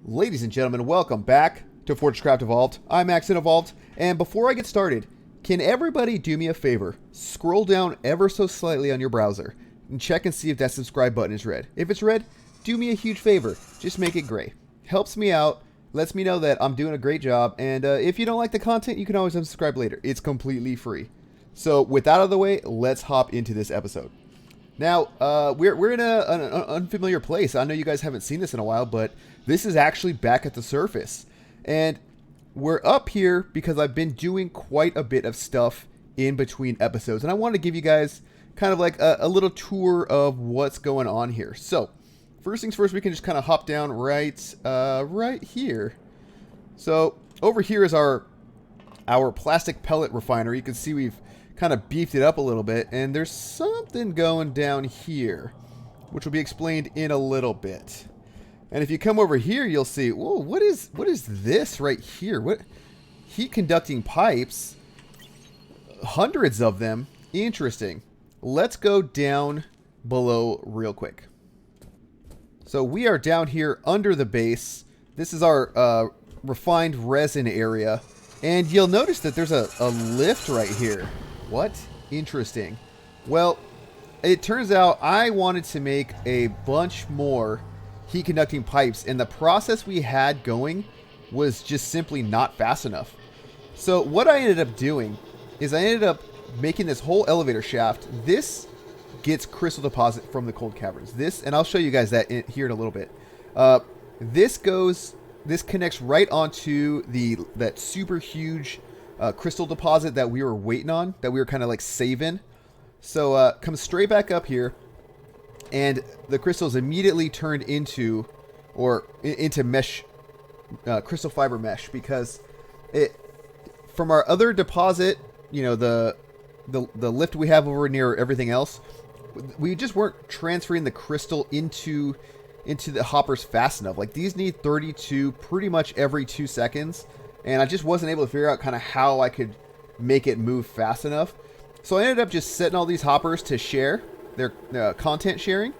Ladies and gentlemen, welcome back to FortressCraft Evolved. I'm Max in Evolved, and before I get started, can everybody do me a favor? Scroll down ever so slightly on your browser and check and see if that subscribe button is red. If it's red, do me a huge favor. Just make it gray. Helps me out, lets me know that I'm doing a great job, and if you don't like the content, you can always unsubscribe later. It's completely free. So with that out of the way, let's hop into this episode. Now, we're in an unfamiliar place. I know you guys haven't seen this in a while, but this is actually back at the surface. And we're up here because I've been doing quite a bit of stuff in between episodes. And I want to give you guys kind of like a little tour of what's going on here. So, first things first, we can just kind of hop down right here. So, over here is our plastic pellet refinery. You can see we've kind of beefed it up a little bit, and there's something going down here, which will be explained in a little bit. And if you come over here, you'll see, whoa, what is this right here? What heat conducting pipes? Hundreds of them. Interesting. Let's go down below real quick. So we are down here under the base. This is our refined resin area, and you'll notice that there's a lift right here. What? Interesting. Well, it turns out I wanted to make a bunch more heat conducting pipes, and the process we had going was just simply not fast enough. So what I ended up doing is I ended up making this whole elevator shaft. This gets crystal deposit from the cold caverns. This, and I'll show you guys that here in a little bit. This connects right onto that super huge crystal deposit that we were waiting on, that we were kind of like saving. So comes straight back up here, and the crystals immediately turned into mesh, crystal fiber mesh, because from our other deposit, you know, the lift we have over near everything else, we just weren't transferring the crystal into the hoppers fast enough. Like, these need 32 pretty much every 2 seconds. And I just wasn't able to figure out kind of how I could make it move fast enough. So I ended up just setting all these hoppers to share their content sharing.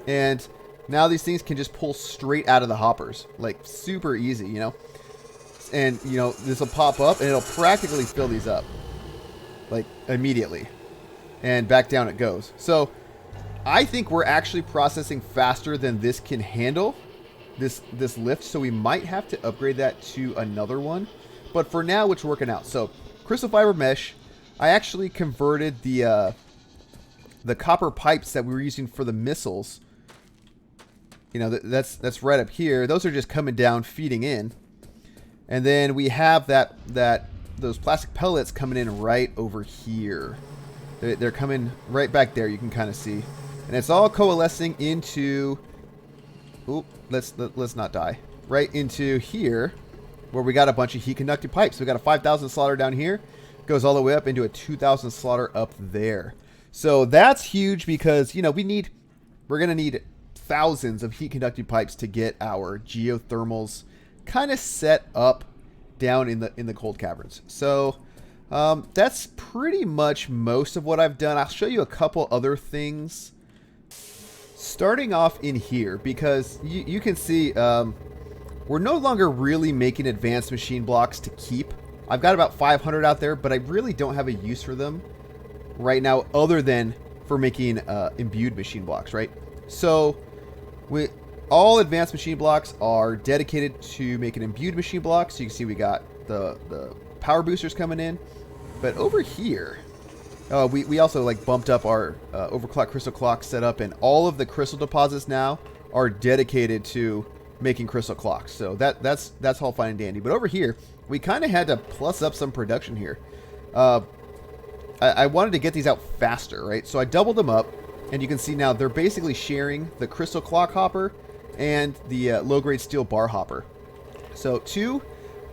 And now these things can just pull straight out of the hoppers. Like, super easy, you know. And, you know, this will pop up and it'll practically fill these up. Like, immediately. And back down it goes. So I think we're actually processing faster than this can handle. This lift. So we might have to upgrade that to another one. But for now, it's working out. So, crystal fiber mesh. I actually converted the copper pipes that we were using for the missiles. You know, that's right up here. Those are just coming down, feeding in. And then we have those plastic pellets coming in right over here. They're coming right back there. You can kind of see, and it's all coalescing into. Oop, let's not die. Right into here, where we got a bunch of heat conducting pipes. We got a 5,000 slaughter down here, goes all the way up into a 2,000 slaughter up there. So that's huge because, you know, we're gonna need thousands of heat conducting pipes to get our geothermals kind of set up down in the cold caverns. So that's pretty much most of what I've done. I'll show you a couple other things. Starting off in here, because you can see we're no longer really making advanced machine blocks to keep. I've got about 500 out there, but I really don't have a use for them right now other than for making imbued machine blocks, right? So all advanced machine blocks are dedicated to making imbued machine blocks. So you can see we got the power boosters coming in. But over here, we also like bumped up our overclock crystal clock setup, and all of the crystal deposits now are dedicated to making crystal clocks. So that's all fine and dandy. But over here, we kind of had to plus up some production here. I wanted to get these out faster, right? So I doubled them up, and you can see now they're basically sharing the crystal clock hopper and the low-grade steel bar hopper. So 2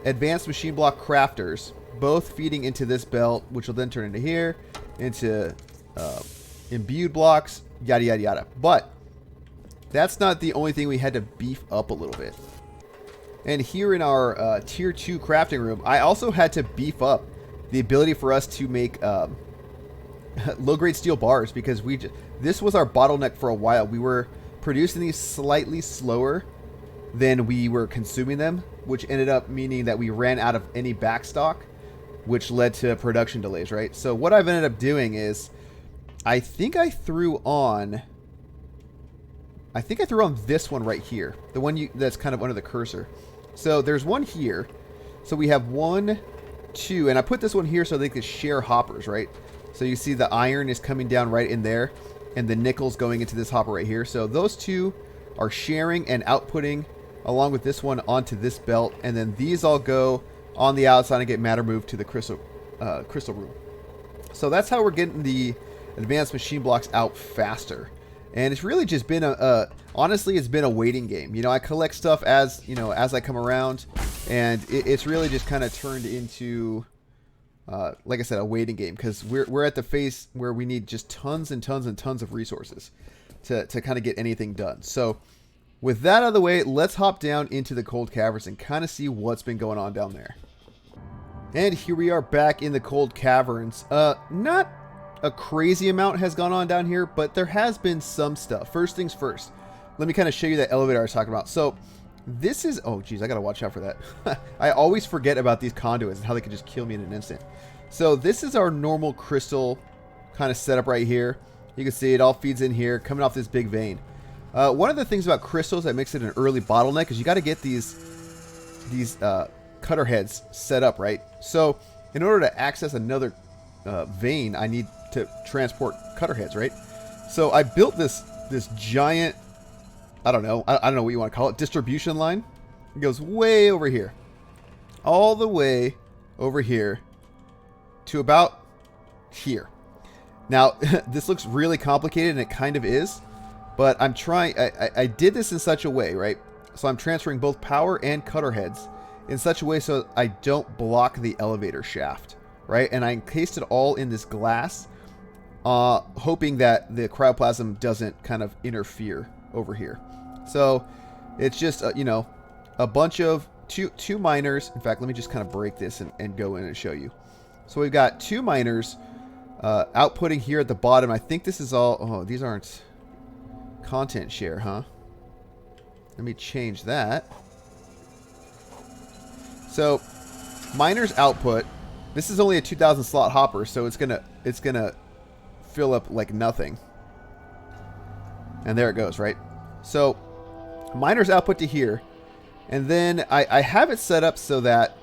advanced machine block crafters, both feeding into this belt, which will then turn into here, into imbued blocks, yada yada yada. But that's not the only thing we had to beef up a little bit. And here in our tier 2 crafting room, I also had to beef up the ability for us to make low-grade steel bars, because this was our bottleneck for a while. We were producing these slightly slower than we were consuming them, which ended up meaning that we ran out of any backstock, which led to production delays, right? So what I've ended up doing is, I think I threw on this one right here, the one that's kind of under the cursor. So there's one here. So we have 1, 2, and I put this one here so they could share hoppers, right? So you see the iron is coming down right in there, and the nickel's going into this hopper right here. So those two are sharing and outputting along with this one onto this belt, and then these all go on the outside and get matter moved to the crystal room. So that's how we're getting the advanced machine blocks out faster. And it's really just been honestly, it's been a waiting game. You know, I collect stuff as I come around, and it's really just kind of turned into, like I said, a waiting game, because we're at the phase where we need just tons and tons and tons of resources to kind of get anything done. So with that out of the way, let's hop down into the cold caverns and kind of see what's been going on down there. And here we are back in the cold caverns. Not a crazy amount has gone on down here, but there has been some stuff. First things first, let me kind of show you that elevator I was talking about. So this is, oh geez, I gotta watch out for that. I always forget about these conduits and how they can just kill me in an instant. So this is our normal crystal kind of setup right here. You can see it all feeds in here, coming off this big vein. One of the things about crystals that makes it an early bottleneck is you got to get these cutter heads set up, right? So in order to access another vein, I need to transport cutter heads, right? So I built this giant, I don't know what you want to call it, distribution line. It goes way over here, all the way over here to about here. Now this looks really complicated, and it kind of is, but I'm trying. I did this in such a way, right? So I'm transferring both power and cutter heads in such a way so I don't block the elevator shaft, right? And I encased it all in this glass, hoping that the cryoplasm doesn't kind of interfere over here. So it's just, a bunch of two miners. In fact, let me just kind of break this and go in and show you. So we've got 2 miners outputting here at the bottom. I think this is all, oh, these aren't content share, huh? Let me change that. So miners output. This is only a 2,000 slot hopper, so it's gonna fill up like nothing. And there it goes, right? So miners output to here, and then I have it set up so that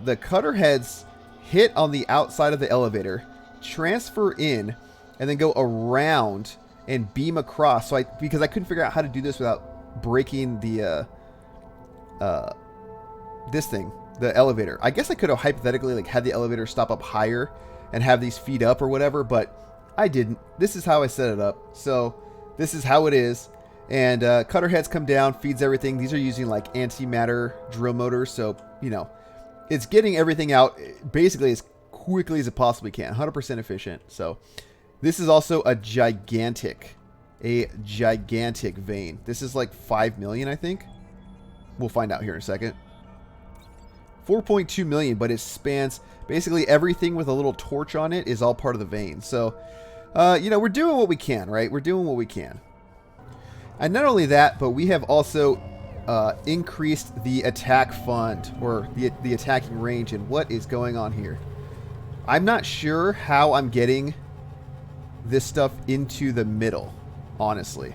the cutter heads hit on the outside of the elevator, transfer in, and then go around and beam across. So because I couldn't figure out how to do this without breaking the this thing, the elevator. I guess I could have hypothetically like had the elevator stop up higher and have these feed up or whatever, but I didn't. This is how I set it up. So this is how it is. And cutter heads come down, feeds everything. These are using like antimatter drill motors, so it's getting everything out basically as quickly as it possibly can. 100% efficient. So this is also a gigantic vein. This is like 5 million, I think. We'll find out here in a second. 4.2 million, but it spans basically everything with a little torch on it is all part of the vein. So, we're doing what we can, right? We're doing what we can. And not only that, but we have also increased the attack fund, or the attacking range. And what is going on here? I'm not sure how I'm getting this stuff into the middle, honestly.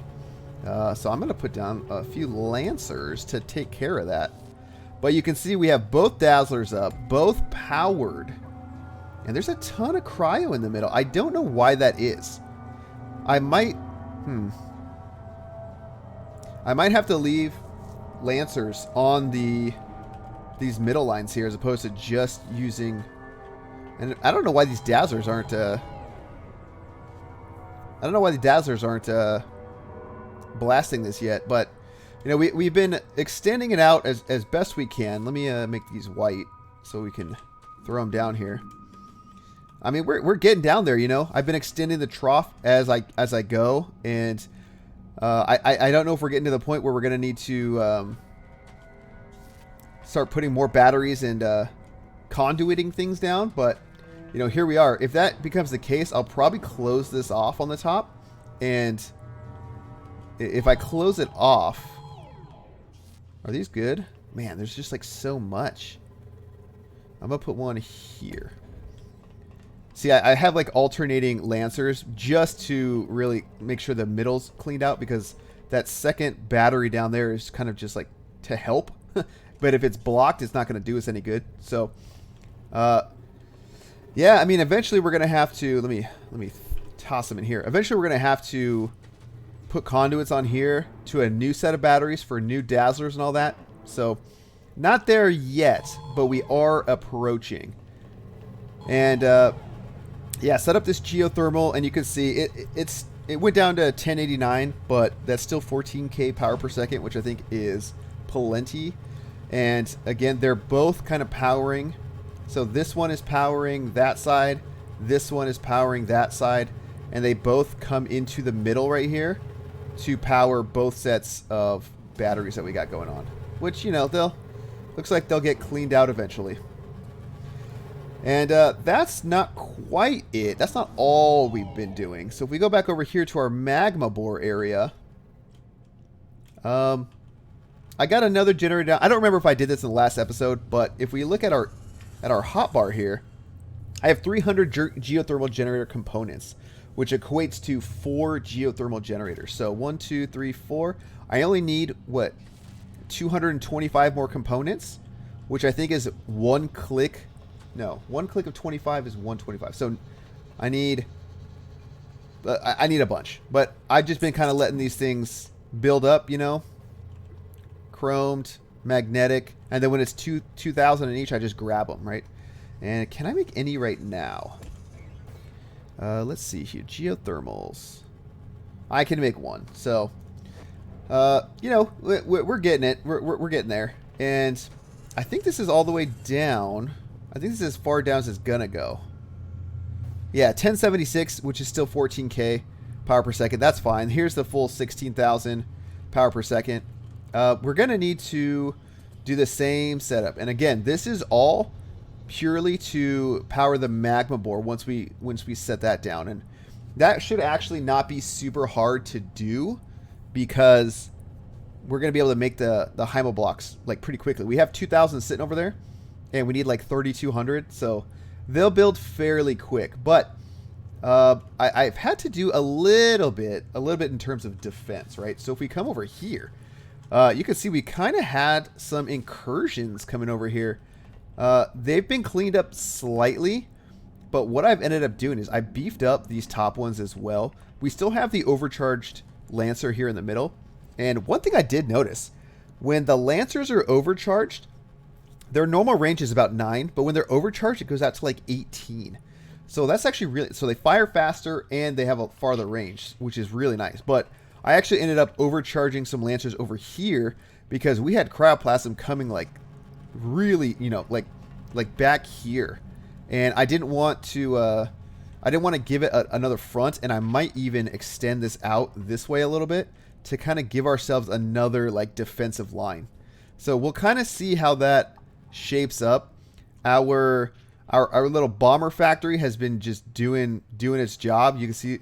So I'm going to put down a few lancers to take care of that. But you can see we have both dazzlers up, both powered. And there's a ton of cryo in the middle. I don't know why that is. I might have to leave lancers on these middle lines here as opposed to just using. And I don't know why these dazzlers aren't. Blasting this yet, but we've been extending it out as best we can. Let me make these white so we can throw them down here. I mean, we're getting down there. I've been extending the trough as I go, and I don't know if we're getting to the point where we're gonna need to start putting more batteries and conduiting things down, but here we are. If that becomes the case, I'll probably close this off on the top, and if I close it off, Are these good? Man, there's just like so much. I'm going to put one here. See, I have like alternating lancers just to really make sure the middle's cleaned out, because that second battery down there is kind of just like to help. But if it's blocked, it's not going to do us any good. So, yeah, I mean, eventually we're going to have to, let me toss them in here. Eventually we're going to have to put conduits on here to a new set of batteries for new dazzlers and all that. So, not there yet, but we are approaching. And, yeah, set up this geothermal, and you can see it went down to 1089, but that's still 14K power per second, which I think is plenty. And again, they're both kind of powering. So this one is powering that side, this one is powering that side, and they both come into the middle right here to power both sets of batteries that we got going on. Which, you know, looks like they'll get cleaned out eventually. And that's not quite it. That's not all we've been doing. So if we go back over here to our magma bore area, I got another generator down. I don't remember if I did this in the last episode, but if we look at our hotbar here, I have 300 geothermal generator components, which equates to 4 geothermal generators. So 1, 2, 3, 4. I only need, what, 225 more components, which I think is one click. No, one click of 25 is 125. So I need a bunch. But I've just been kind of letting these things build up, you know. Chromed, magnetic, and then when it's 2,000 in each, I just grab them, right? And can I make any right now? Let's see here. Geothermals. I can make one. So, you know, we're getting it. We're getting there. And I think this is all the way down. I think this is as far down as it's gonna go. Yeah, 1076, which is still 14K power per second. That's fine. Here's the full 16,000 power per second. We're gonna need to do the same setup. And again, this is all purely to power the magma bore once we set that down. And that should actually not be super hard to do, because we're gonna be able to make the Hyma blocks like pretty quickly. We have 2,000 sitting over there, and we need like 3,200, so they'll build fairly quick. But I've had to do a little bit in terms of defense, right? So if we come over here, you can see we kind of had some incursions coming over here. They've been cleaned up slightly, but what I've ended up doing is I beefed up these top ones as well. We still have the overcharged Lancer here in the middle. And one thing I did notice, when the Lancers are overcharged, their normal range is about 9, but when they're overcharged, it goes out to like 18. So that's actually really, so they fire faster and they have a farther range, which is really nice. But I actually ended up overcharging some Lancers over here because we had cryoplasm coming like really, you know, like back here. And I didn't want to give it another front, and I might even extend this out this way a little bit to kind of give ourselves another like defensive line. So we'll kind of see how that shapes up. Our little bomber factory has been just doing its job. You can see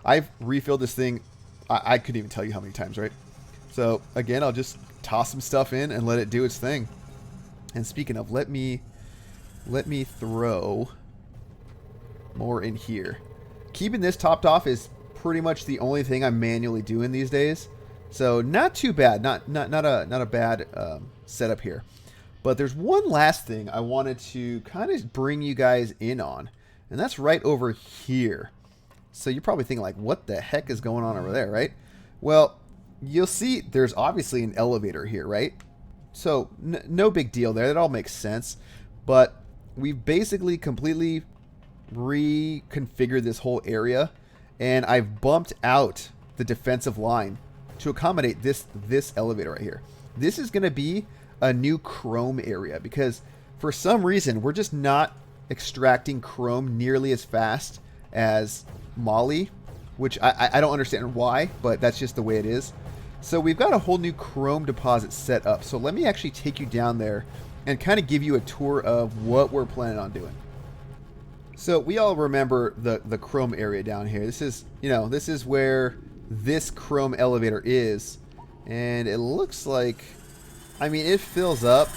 I've refilled this thing. I couldn't even tell you how many times, right? So again, I'll just toss some stuff in and let it do its thing. And speaking of, let me throw more in here. Keeping this topped off is pretty much the only thing I'm manually doing these days. So not too bad. Not a bad setup here. But there's one last thing I wanted to kind of bring you guys in on, and that's right over here. So you're probably thinking like, what the heck is going on over there, right? Well, you'll see there's obviously an elevator here, right? So no big deal there. That all makes sense. But we've basically completely reconfigured this whole area, and I've bumped out the defensive line to accommodate this elevator right here. This is going to be a new chrome area because for some reason we're just not extracting chrome nearly as fast as moly, which I don't understand why, but that's just the way it is. So we've got a whole new chrome deposit set up. So let me actually take you down there and kind of give you a tour of what we're planning on doing. So we all remember the chrome area down here. This is, you know, this is where this chrome elevator is, and it looks like I mean, it fills up,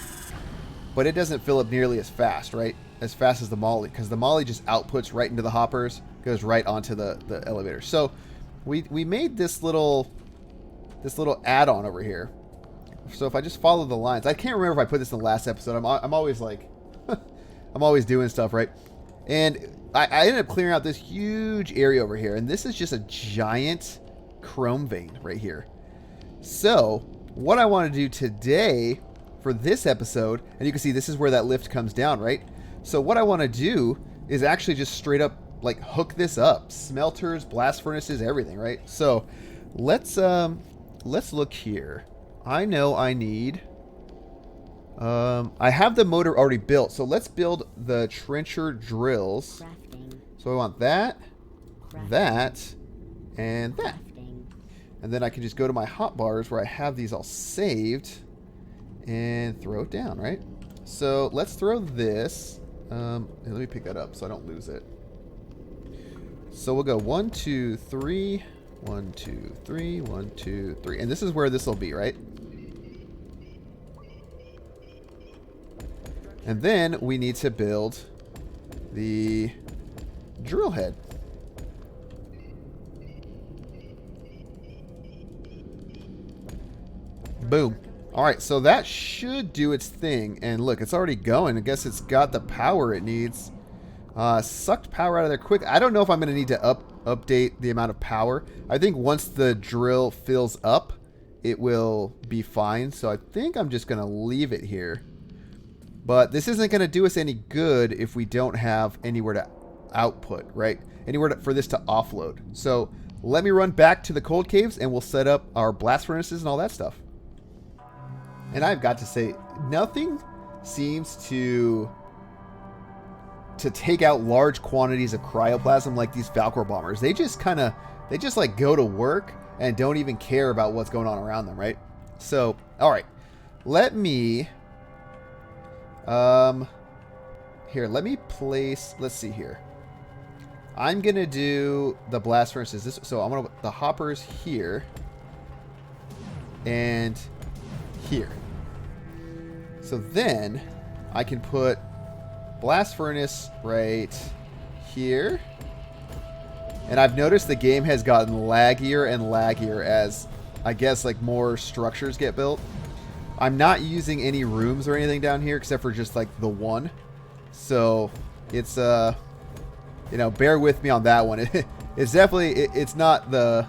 but it doesn't fill up nearly as fast, right? As fast as the molly, because the molly just outputs right into the hoppers, goes right onto the elevator. So we made this little add-on over here. So if I just follow the lines, I can't remember if I put this in the last episode. I'm always like, I'm always doing stuff, right? And I ended up clearing out this huge area over here, and this is just a giant chrome vein right here. So what I want to do today for this episode, and you can see this is where that lift comes down, right? So what I want to do is actually just straight up like hook this up. Smelters, blast furnaces, everything, right? So let's look here. I know I need I have the motor already built, so let's build the trencher drills. So I want that, that, and that. And then I can just go to my hotbars where I have these all saved and throw it down, right? So let's throw this. Let me pick that up so I don't lose it. So we'll go 1, 2, 3, 1, 2, 3, 1, 2, 3. And this is where this will be, right? And then we need to build the drill head. Boom. All right, so that should do its thing. And look, it's already going. I guess it's got the power it needs. Sucked power out of there quick. I don't know if I'm going to need to update the amount of power. I think once the drill fills up, it will be fine. So I think I'm just going to leave it here. But this isn't going to do us any good if we don't have anywhere to output, right? Anywhere for this to offload. So let me run back to the cold caves and we'll set up our blast furnaces and all that stuff. And I've got to say, nothing seems to take out large quantities of cryoplasm like these Valkyr bombers. They just like go to work and don't even care about what's going on around them, right? So, all right, let me here, let me place, let's see here. I'm gonna do the blast furnaces so I'm gonna put the hoppers here and here. So then I can put blast furnace right here. And I've noticed the game has gotten laggier and laggier as I guess like more structures get built. I'm not using any rooms or anything down here except for just like the one. So it's you know, bear with me on that one. It's definitely it's not the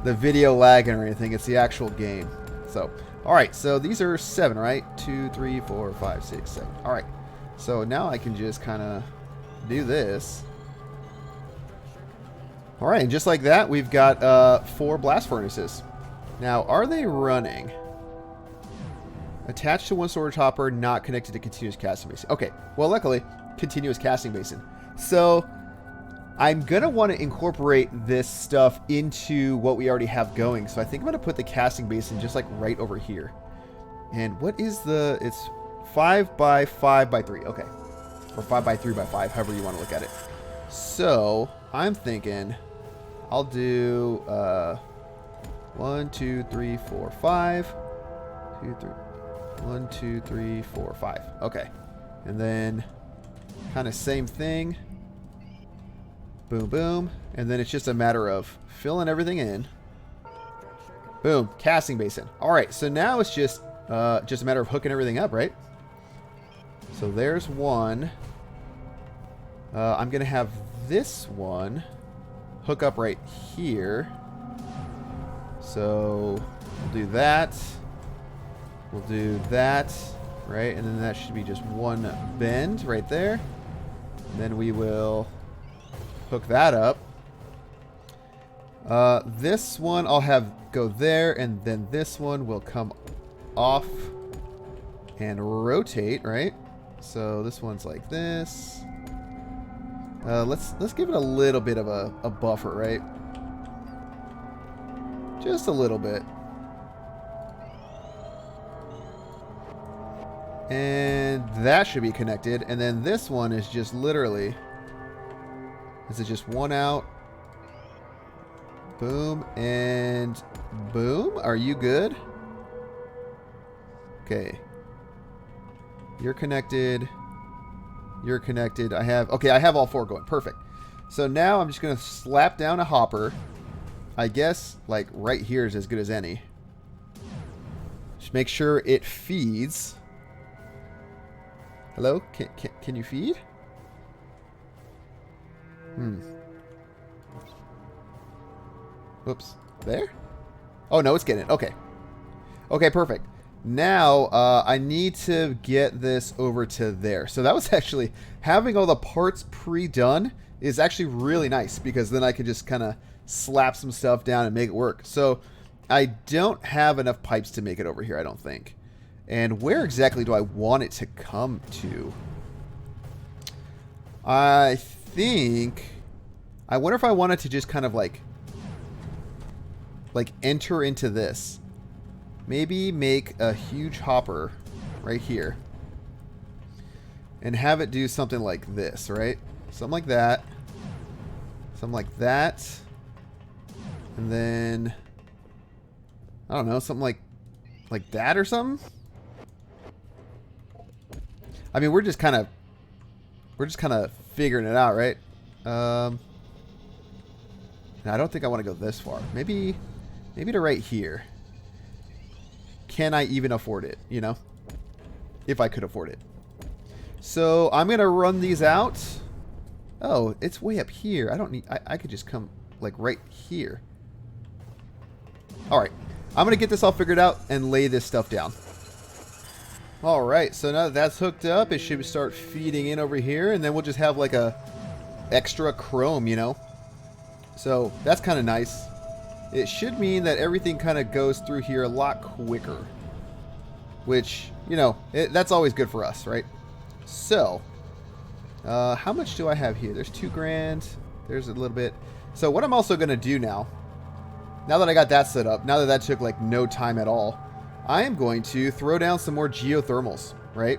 video lagging or anything. It's the actual game. So all right, so these are 7, right? 2, 3, 4, 5, 6, 7. All right, so now I can just kind of do this. All right, and just like that, we've got 4 blast furnaces. Now, are they running? Attached to one storage hopper, not connected to continuous casting basin. Okay, well, luckily, continuous casting basin. So I'm going to want to incorporate this stuff into what we already have going. So I think I'm going to put the casting basin just like right over here. And what is the... It's 5 by 5 by 3. Okay. Or 5 by 3 by 5, however you want to look at it. So I'm thinking I'll do 1, 2, 3, 4, 5. 2, 3. 1, 2, 3, 4, 5. Okay. And then kind of same thing. Boom, boom. And then it's just a matter of filling everything in. Boom. Casting basin. All right. So now it's just a matter of hooking everything up, right? So there's one. I'm going to have this one hook up right here. So we'll do that. We'll do that, right? And then that should be just one bend right there. And then we will hook that up. This one I'll have go there, and then this one will come off and rotate, right? So this one's like this. Let's give it a little bit of a buffer, right? Just a little bit. And that should be connected. And then this one is just literally... Is it just one out? Boom and boom. Are you good? Okay. You're connected. You're connected. I have all 4 going. Perfect. So now I'm just going to slap down a hopper. I guess, like, right here is as good as any. Just make sure it feeds. Hello? Can you feed? Whoops. There? Oh, no, it's getting it. Okay. Okay, perfect. Now, I need to get this over to there. So that was actually, having all the parts pre-done is actually really nice, because then I can just kind of slap some stuff down and make it work. So I don't have enough pipes to make it over here, I don't think. And where exactly do I want it to come to? I think, I wonder if I wanted to just kind of like enter into this. Maybe make a huge hopper right here and have it do something like this, right? Something like that. Something like that. And then, I don't know, something like that or something. I mean, we're just kind of figuring it out, right? I don't think I want to go this far. Maybe to right here. Can I even afford it, you know? If I could afford it. So I'm going to run these out. Oh, it's way up here. I don't need... I could just come, like, right here. Alright. I'm going to get this all figured out and lay this stuff down. Alright, so now that that's hooked up, it should start feeding in over here. And then we'll just have, like, a extra chrome, you know? So, that's kind of nice. It should mean that everything kind of goes through here a lot quicker. Which, you know, that's always good for us, right? So, how much do I have here? There's 2 grand. There's a little bit. So what I'm also going to do now that I got that set up, now that that took like no time at all, I am going to throw down some more geothermals, right?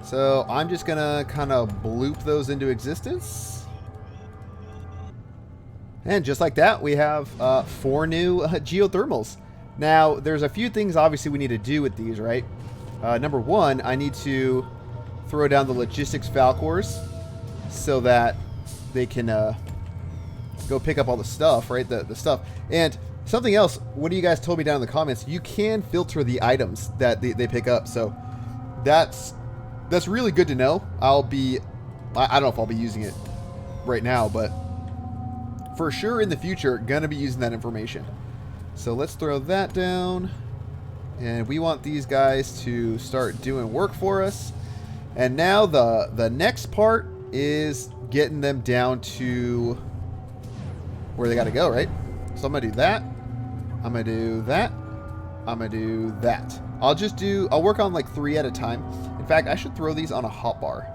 So I'm just going to kind of bloop those into existence. And just like that, we have 4 new geothermals. Now, there's a few things obviously we need to do with these, right? Number 1, I need to throw down the logistics falcors so that they can go pick up all the stuff, right? The stuff. And something else, one of you guys told me down in the comments, you can filter the items that they pick up. So that's really good to know. I don't know if I'll be using it right now, but for sure in the future, gonna be using that information. So let's throw that down. And we want these guys to start doing work for us. And now the next part is getting them down to where they gotta go, right? So I'm gonna do that. I'm gonna do that. I'm gonna do that. I'll work on like 3 at a time. In fact, I should throw these on a hotbar.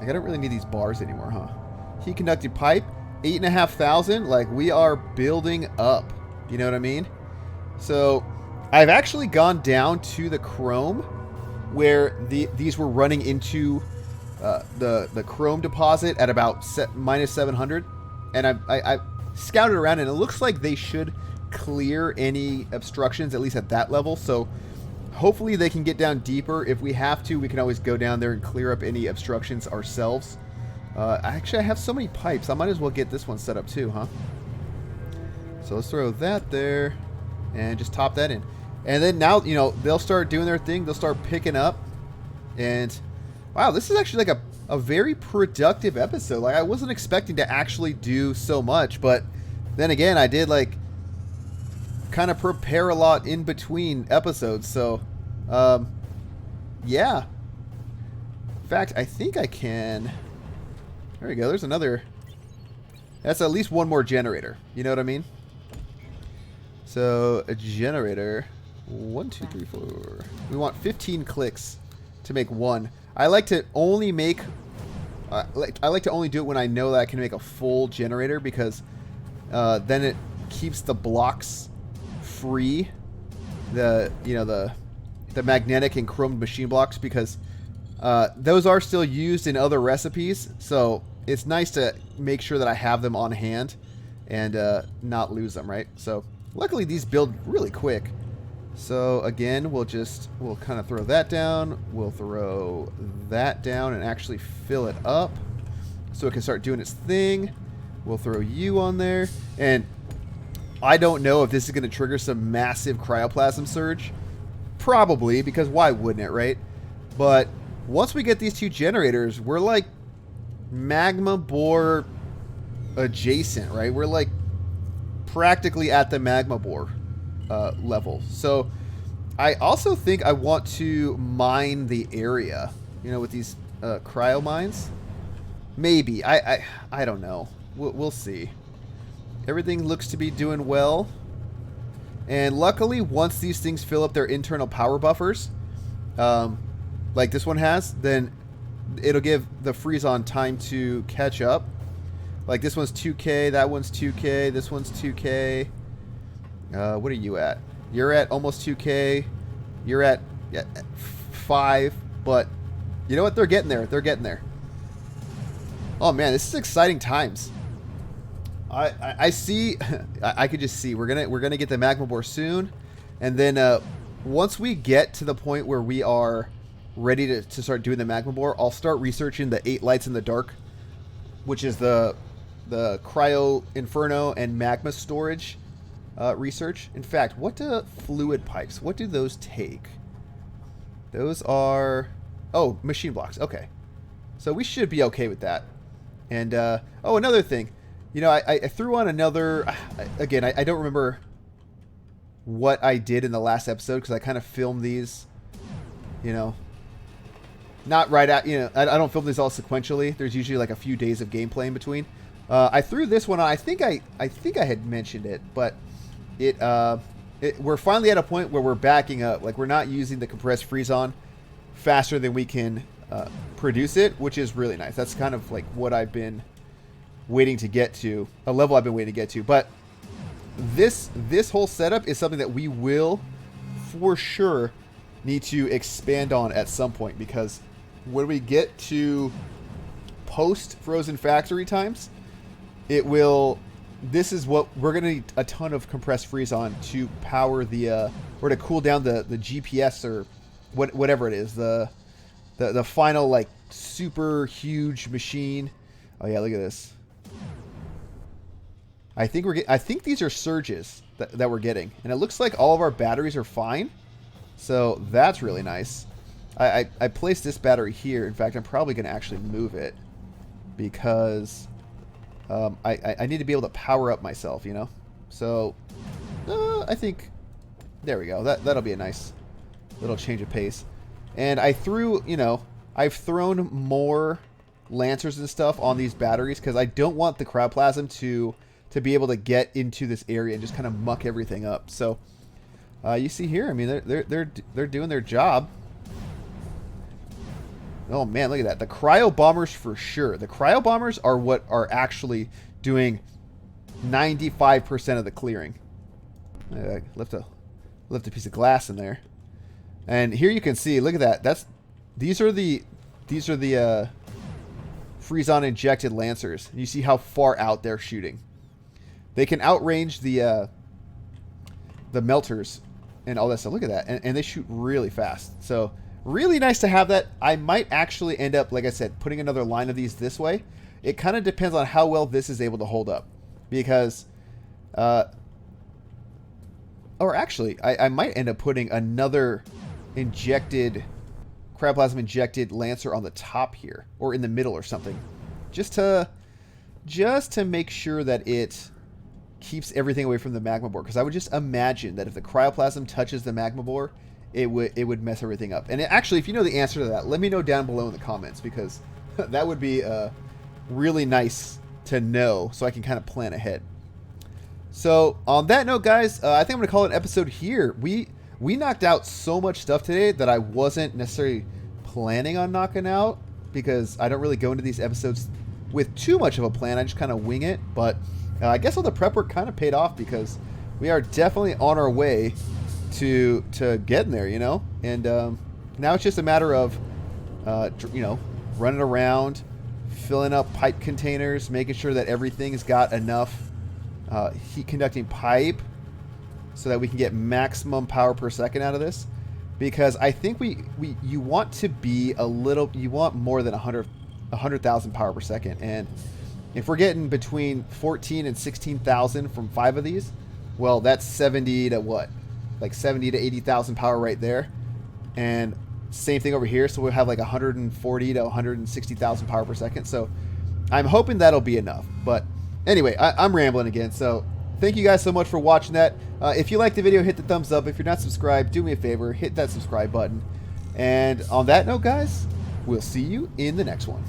I don't really need these bars anymore, huh? Heat conducted pipe, 8,500. Like, we are building up. You know what I mean? So, I've actually gone down to the chrome where these were running into the chrome deposit at about minus 700. And I scouted around, and it looks like they should clear any obstructions, at least at that level. So, hopefully they can get down deeper. If we have to, we can always go down there and clear up any obstructions ourselves. Actually, I have so many pipes. I might as well get this one set up too, huh? So let's throw that there and just top that in. And then now, you know, they'll start doing their thing. They'll start picking up. And wow, this is actually like a very productive episode. Like, I wasn't expecting to actually do so much. But then again, I did like kind of prepare a lot in between episodes. So yeah, in fact, I think I can. There we go. There's another. That's at least 1 more generator, you know what I mean? So a generator, 1 2 3 4, we want 15 clicks to make 1. I like to only make I like to only do it when I know that I can make a full generator, because then it keeps the blocks free, the magnetic and chromed machine blocks, because those are still used in other recipes. So it's nice to make sure that I have them on hand and not lose them, right? So Luckily, these build really quick. So again, we'll kind of throw that down. We'll throw that down and actually fill it up so it can start doing its thing. We'll throw you on there. And I don't know if this is going to trigger some massive cryoplasm surge. Probably, because why wouldn't it, right? But once we get these two generators, we're like magma bore adjacent, right? We're like practically at the magma bore level. So I also think I want to mine the area, you know, with these cryo mines. Maybe. I don't know. We'll see. Everything looks to be doing well. And luckily, once these things fill up their internal power buffers, like this one has, then it'll give the freeze-on time to catch up. Like this one's 2K, that one's 2K, this one's 2K. What are you at? You're at almost 2K. You're at 5, but you know what? They're getting there. They're getting there. Oh man, this is exciting times. I see. I could just see we're gonna get the magma bore soon, and then once we get to the point where we are ready to start doing the magma bore, I'll start researching the 8 lights in the dark, which is the cryo inferno and magma storage research. In fact, what do fluid pipes? What do those take? Those are machine blocks. Okay, so we should be okay with that. And another thing. You know, I threw on another... Again, I don't remember what I did in the last episode because I kind of filmed these, you know, not right at... You know, I don't film these all sequentially. There's usually like a few days of gameplay in between. I threw this one on. I think I had mentioned it, but we're finally at a point where we're backing up. Like, we're not using the compressed freeze-on faster than we can produce it, which is really nice. That's kind of like what I've been... waiting to get to, a level I've been waiting to get to. But this whole setup is something that we will for sure need to expand on at some point, because when we get to post frozen factory times, this is what we're going to need: a ton of compressed freeze on to power the or to cool down the GPS or whatever it is, the final like super huge machine. Oh yeah, look at this. I think these are surges that we're getting, and it looks like all of our batteries are fine, so that's really nice. I placed this battery here. In fact, I'm probably going to actually move it because I need to be able to power up myself, you know. So I think there we go. That'll be a nice little change of pace. And I've thrown more lancers and stuff on these batteries because I don't want the cryoplasm to be able to get into this area and just kind of muck everything up. So you see here, I mean, they're doing their job. Oh man, look at that. The cryo bombers for sure. The cryo bombers are what are actually doing 95% of the clearing. Left a piece of glass in there. And here you can see, look at that. These are the freeze-on injected lancers. You see how far out they're shooting. They can outrange the melters and all that stuff. Look at that. And they shoot really fast. So really nice to have that. I might actually end up, like I said, putting another line of these this way. It kind of depends on how well this is able to hold up. Because, or actually, I might end up putting another cryoplasm injected lancer on the top here. Or in the middle or something. Just to make sure that it keeps everything away from the magma bore, because I would just imagine that if the cryoplasm touches the magma bore, it would mess everything up. And actually, if you know the answer to that, let me know down below in the comments, because that would be really nice to know, so I can kind of plan ahead. So on that note, guys, I think I'm gonna call it an episode here. We knocked out so much stuff today that I wasn't necessarily planning on knocking out, because I don't really go into these episodes with too much of a plan. I just kind of wing it. But I guess all the prep work kind of paid off, because we are definitely on our way to getting there, you know. And now it's just a matter of running around, filling up pipe containers, making sure that everything's got enough heat conducting pipe, so that we can get maximum power per second out of this. Because I think you want to be you want more than 100,000 power per second. And if we're getting between 14 and 16,000 from 5 of these, well, that's 70 to what? Like 70 to 80,000 power right there. And same thing over here. So we'll have like 140 to 160,000 power per second. So I'm hoping that'll be enough. But anyway, I'm rambling again. So thank you guys so much for watching that. If you liked the video, hit the thumbs up. If you're not subscribed, do me a favor, hit that subscribe button. And on that note, guys, we'll see you in the next one.